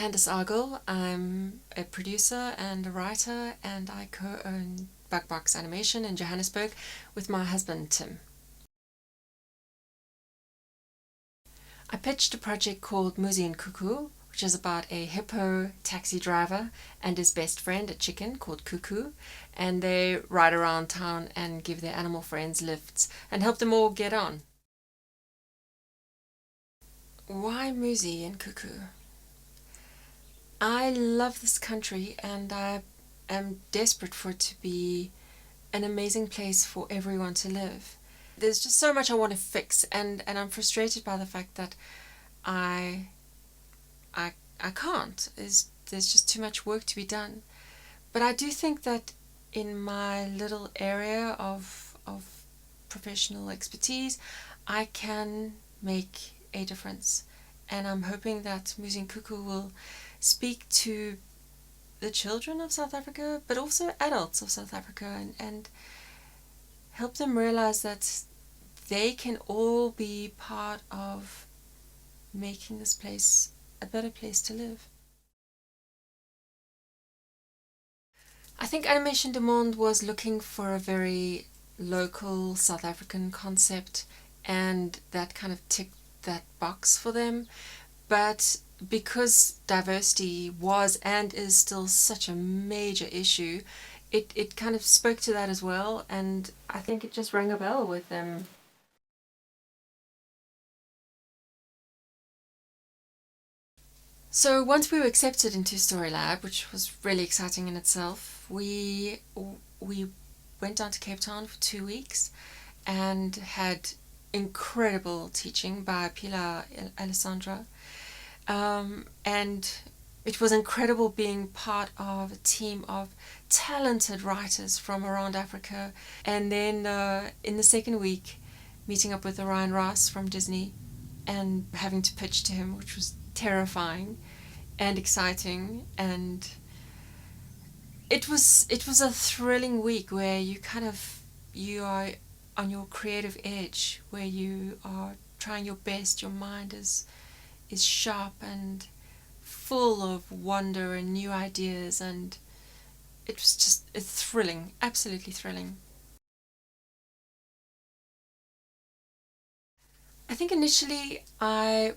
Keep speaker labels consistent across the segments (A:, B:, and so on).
A: Candice Argall. I'm a producer and a writer, and I co-own Bugbox Animation in Johannesburg with my husband Tim. I pitched a project called Musi Cuckoo, which is about a hippo taxi driver and his best friend, a chicken called Cuckoo, and they ride around town and give their animal friends lifts and help them all get on. Why Musi and Cuckoo? I love this country and I am desperate for it to be an amazing place for everyone to live. There's just so much I want to fix, and I'm frustrated by the fact that I I can't. There's just too much work to be done. But I do think that in my little area of professional expertise, I can make a difference. And I'm hoping that Musi Cuckoo will speak to the children of South Africa, but also adults of South Africa, and help them realize that they can all be part of making this place a better place to live. I think Animation du Monde was looking for a very local South African concept, and that kind of ticked that box for them. But because diversity was and is still such a major issue, it kind of spoke to that as well, and I think it just rang a bell with them. So once we were accepted into Story Lab, which was really exciting in itself, we went down to Cape Town for 2 weeks and had incredible teaching by Pilar Alessandra. And it was incredible being part of a team of talented writers from around Africa. And then in the second week, meeting up with Ryan Ross from Disney and having to pitch to him, which was terrifying and exciting. And it was a thrilling week where you are on your creative edge, where you are trying your best. Your mind is sharp and full of wonder and new ideas, and it was just thrilling, absolutely thrilling. I think initially I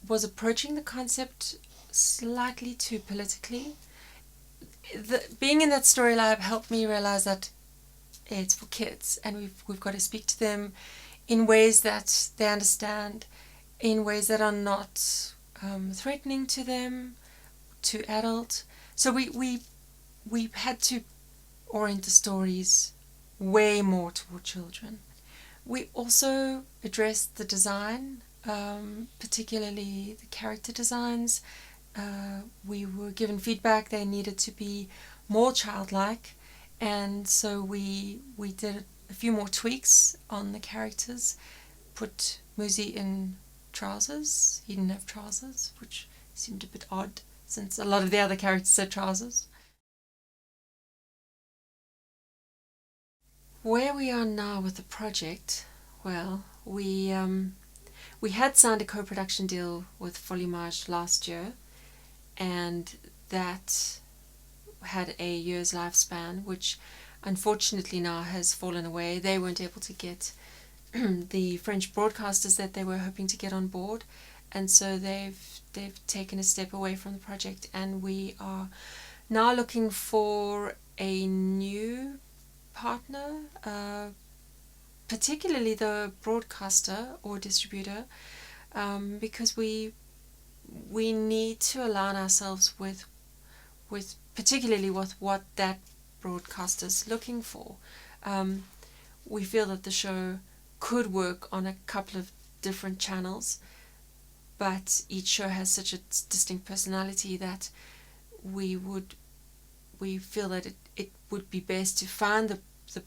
A: was approaching the concept slightly too politically. Being in that story lab helped me realize that it's for kids, and we've got to speak to them in ways that they understand, in ways that are not threatening to them, to adult. So we had to orient the stories way more toward children. We also addressed the design, particularly the character designs. We were given feedback they needed to be more childlike, and so we did a few more tweaks on the characters. Put Musi in trousers. He didn't have trousers, which seemed a bit odd since a lot of the other characters had trousers. Where we are now with the project, well, we had signed a co-production deal with Folimage last year, and that had a year's lifespan, which unfortunately now has fallen away. They weren't able to get the French broadcasters that they were hoping to get on board, and so they've taken a step away from the project, and we are now looking for a new partner, particularly the broadcaster or distributor, because we need to align ourselves with particularly with what that broadcaster's looking for. We feel that the show could work on a couple of different channels, but each show has such a distinct personality that we feel that it would be best to find the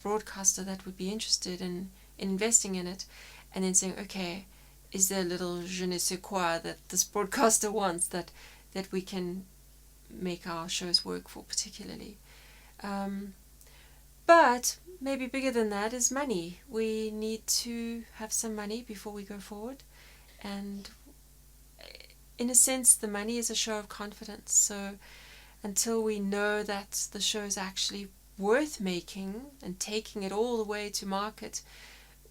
A: broadcaster that would be interested in investing in it, and then saying, okay, is there a little je ne sais quoi that this broadcaster wants that we can make our shows work for particularly. But maybe bigger than that is money. We need to have some money before we go forward, and in a sense, the money is a show of confidence. So until we know that the show is actually worth making and taking it all the way to market,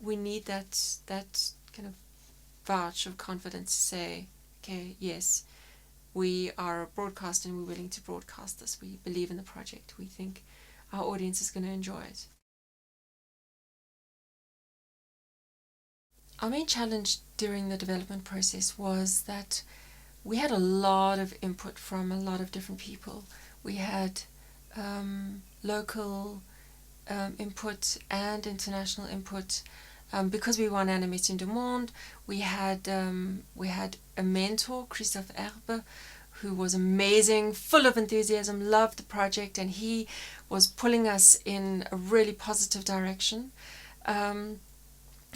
A: we need that kind of vouch of confidence to say, okay, yes, we are a broadcaster and we're willing to broadcast this. We believe in the project. We think our audience is going to enjoy it. Our main challenge during the development process was that we had a lot of input from a lot of different people. We had local input and international input. Because we won Animation du Monde, we had a mentor, Christophe Herbe, who was amazing, full of enthusiasm, loved the project, and he was pulling us in a really positive direction.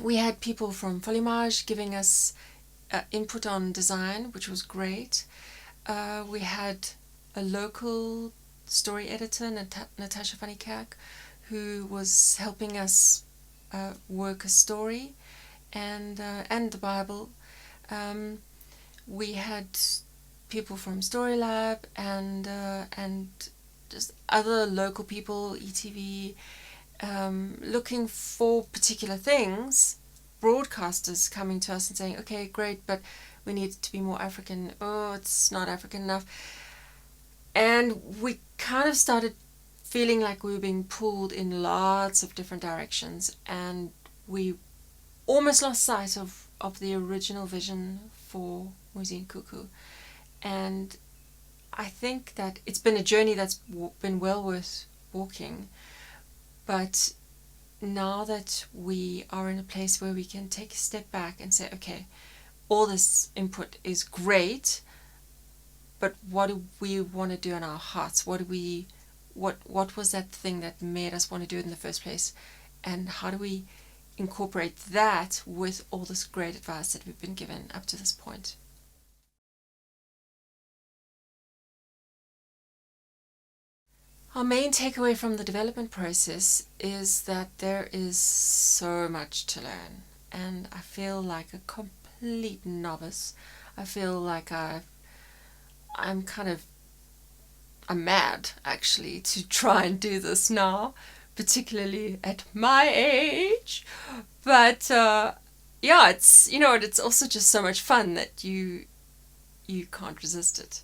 A: We had people from Folimage giving us input on design, which was great. We had a local story editor, Natasha van Kerk, who was helping us work a story and the Bible. We had people from Storylab and just other local people, ETV, looking for particular things, broadcasters coming to us and saying, okay, great, but we need it to be more African. Oh, it's not African enough. And we kind of started feeling like we were being pulled in lots of different directions, and we almost lost sight of the original vision for Musi Cuckoo. And I think that it's been a journey that's been well worth walking, but now that we are in a place where we can take a step back and say, okay, all this input is great, but what do we want to do in our hearts? What was that thing that made us want to do it in the first place? And how do we incorporate that with all this great advice that we've been given up to this point? Our main takeaway from the development process is that there is so much to learn, and I feel like a complete novice. I feel like I'm mad, actually, to try and do this now, particularly at my age. But yeah, it's also just so much fun that you can't resist it.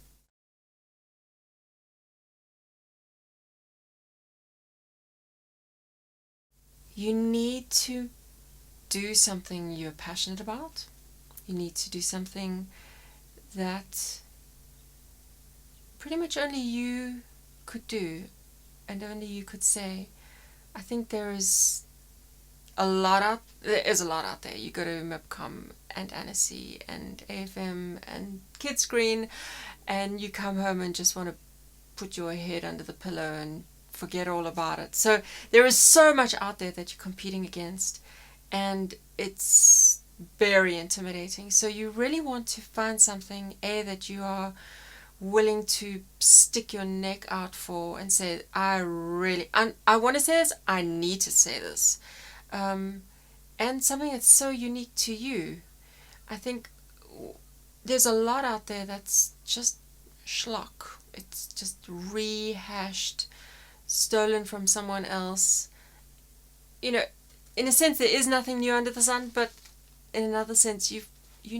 A: You need to do something you're passionate about. You need to do something that pretty much only you could do and only you could say. I think there is a lot out there. You go to MIPCOM and Annecy and AFM and Kidscreen, and you come home and just want to put your head under the pillow and forget all about it. So there is so much out there that you're competing against, and it's very intimidating. So you really want to find something that you are willing to stick your neck out for and say, I want to say this, I need to say this, and something that's so unique to you. I think there's a lot out there that's just schlock. It's just rehashed, stolen from someone else. In a sense, there is nothing new under the sun, but in another sense, you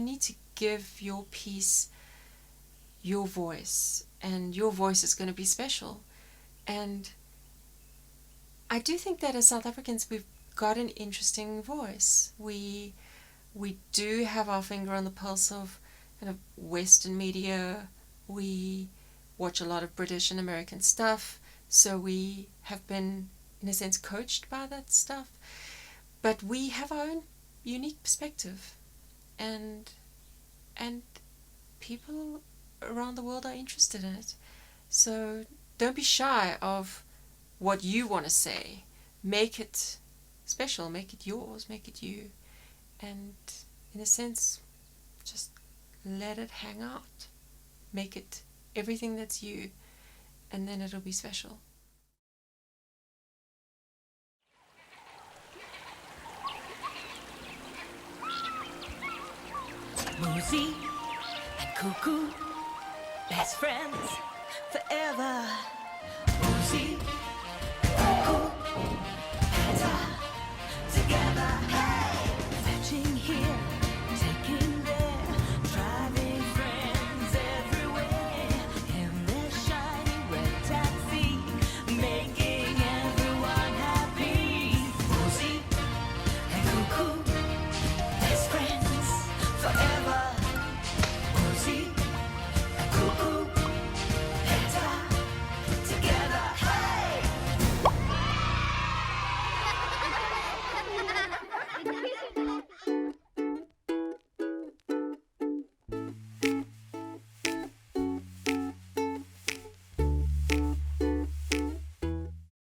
A: need to give your piece your voice, and your voice is going to be special. And I do think that as South Africans, we've got an interesting voice. We do have our finger on the pulse of kind of Western media. We watch a lot of British and American stuff, so we have been, in a sense, coached by that stuff. But we have our own unique perspective, and people around the world are interested in it. So don't be shy of what you want to say. Make it special, make it yours, make it you. And in a sense, just let it hang out. Make it everything that's you, and then it'll be special.
B: Musi and Cuckoo, best friends forever.